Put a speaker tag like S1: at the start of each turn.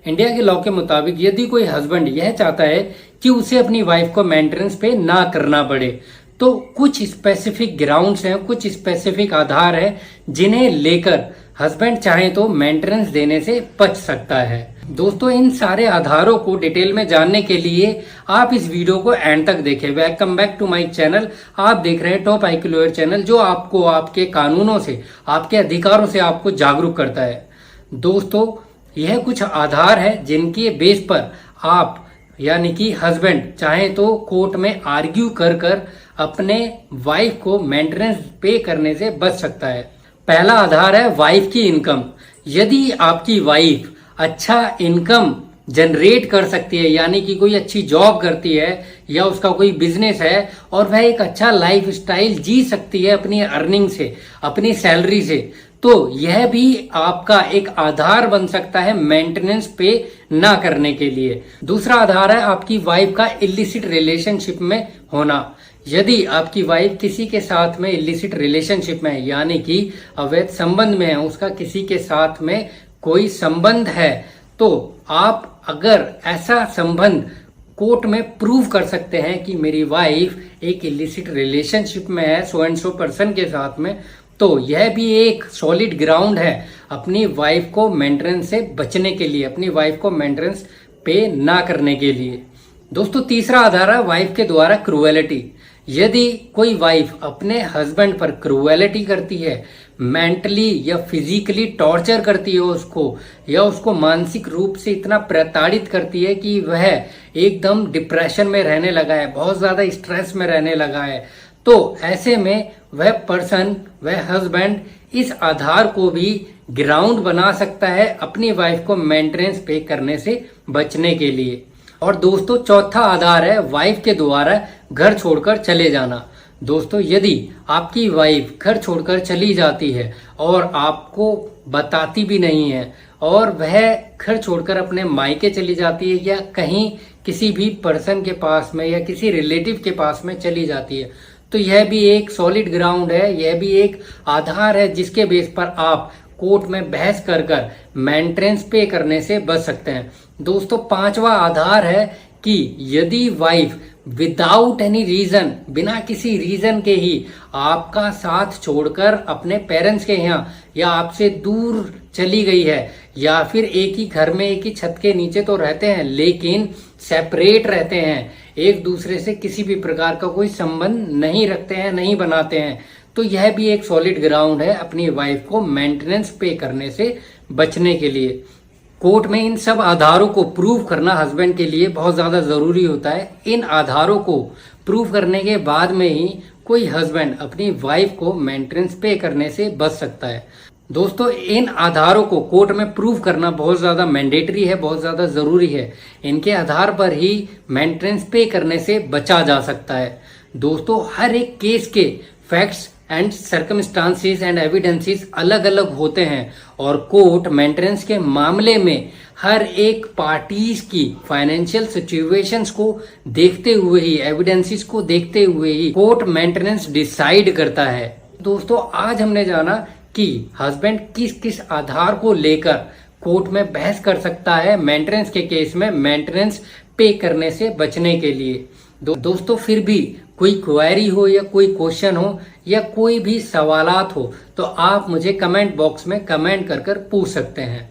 S1: India के law के मुताबिक यदि कोई हस्बैंड यह चाहता है कि उसे अपनी वाइफ को मेंटेनेंस पे ना करना पड़े, तो कुछ स्पेसिफिक ग्राउंड्स हैं, कुछ स्पेसिफिक आधार हैं जिन्हें लेकर हस्बैंड चाहे तो मेंटेनेंस देने से बच सकता है। दोस्तों, इन सारे आधारों को डिटेल में जानने के लिए आप इस वीडियो को एंड तक देखें। Welcome back to my channel. आप देख रहे हैं टॉप आईक्यू लॉयर चैनल, जो आपको आपके कानूनों से, आपके अधिकारों से आपको जागरूक करता है। दोस्तों, यह कुछ आधार है जिनके बेस पर आप यानी कि हस्बैंड चाहे तो कोर्ट में आर्ग्यू कर कर अपने वाइफ को मेंटेनेंस पे करने से बच सकता है। पहला आधार है वाइफ की इनकम। यदि आपकी वाइफ अच्छा इनकम जनरेट कर सकती है, यानी कि कोई अच्छी जॉब करती है या उसका कोई बिजनेस है और वह एक अच्छा लाइफ स्टाइल जी सकती है अपनी अर्निंग से, अपनी सैलरी से, तो यह भी आपका एक आधार बन सकता है मेंटेनेंस पे ना करने के लिए। दूसरा आधार है आपकी वाइफ का इलिसिट रिलेशनशिप में होना। यदि आपकी वाइफ किसी के साथ में इलिसिट रिलेशनशिप में है, यानी कि अवैध संबंध में है, उसका किसी के साथ में कोई संबंध है, तो आप अगर ऐसा संबंध कोर्ट में प्रूव कर सकते हैं कि मेरी वाइफ एक इलिसिट रिलेशनशिप में है सो एंड सो पर्सन के साथ में, तो यह भी एक सॉलिड ग्राउंड है अपनी वाइफ को मेंटेनेंस से बचने के लिए, अपनी वाइफ को मेंटेनेंस पे ना करने के लिए। दोस्तों, तीसरा आधार है वाइफ के द्वारा क्रूएलिटी। यदि कोई वाइफ अपने हस्बैंड पर क्रूएलिटी करती है, मेंटली या फिजिकली टॉर्चर करती है उसको, या उसको मानसिक रूप से इतना प्रताड़ित करती है कि वह एकदम डिप्रेशन में रहने लगा है, बहुत ज्यादा स्ट्रेस में रहने लगा है, तो ऐसे में वह पर्सन, वह हस्बैंड इस आधार को भी ग्राउंड बना सकता है अपनी वाइफ को मेंटेनेंस पे करने से बचने के लिए। और दोस्तों, चौथा आधार है वाइफ के द्वारा घर छोड़कर चले जाना। दोस्तों, यदि आपकी वाइफ घर छोड़कर चली जाती है और आपको बताती भी नहीं है और वह घर छोड़कर अपने मायके चली जाती है या कहीं किसी भी पर्सन के पास में या किसी रिलेटिव के पास में चली जाती है, तो यह भी एक सॉलिड ग्राउंड है, यह भी एक आधार है जिसके बेस पर आप कोर्ट में बहस कर कर मेंटेनेंस पे करने से बच सकते हैं। दोस्तों, पांचवा आधार है कि यदि वाइफ विदाउट एनी रीजन, बिना किसी रीजन के ही आपका साथ छोड़कर अपने पेरेंट्स के यहाँ या आपसे दूर चली गई है, या फिर एक ही घर में एक ही छत के नीचे तो रहते हैं लेकिन सेपरेट रहते हैं, एक दूसरे से किसी भी प्रकार का कोई संबंध नहीं रखते हैं, नहीं बनाते हैं, तो यह भी एक सॉलिड ग्राउंड है अपनी वाइफ को मेंटेनेंस पे करने से बचने के लिए। कोर्ट में इन सब आधारों को प्रूव करना हस्बैंड के लिए बहुत ज्यादा जरूरी होता है। इन आधारों को प्रूव करने के बाद में ही कोई हस्बैंड अपनी वाइफ को मेंटेनेंस पे करने से बच सकता है। दोस्तों, इन आधारों को कोर्ट में प्रूव करना बहुत ज्यादा मैंडेटरी है, बहुत ज्यादा जरूरी है। इनके आधार पर ही मेंटेनेंस पे करने से बचा जा सकता है। दोस्तों, हर एक केस के facts and circumstances and evidences अलग अलग होते हैं और कोर्ट मेंटेनेंस के मामले में हर एक पार्टीज की फाइनेंशियल सिचुएशंस को देखते हुए ही, एविडेंसेस को देखते हुए ही कोर्ट मेंटेनेंस डिसाइड करता है। दोस्तों, आज हमने जाना कि हस्बैंड किस किस आधार को लेकर कोर्ट में बहस कर सकता है मेंटेनेंस के केस में मेंटेनेंस पे करने से बचने के लिए। दोस्तों, फिर भी कोई क्वेरी हो या कोई क्वेश्चन हो या कोई भी सवालात हो तो आप मुझे कमेंट बॉक्स में कमेंट कर पूछ सकते हैं।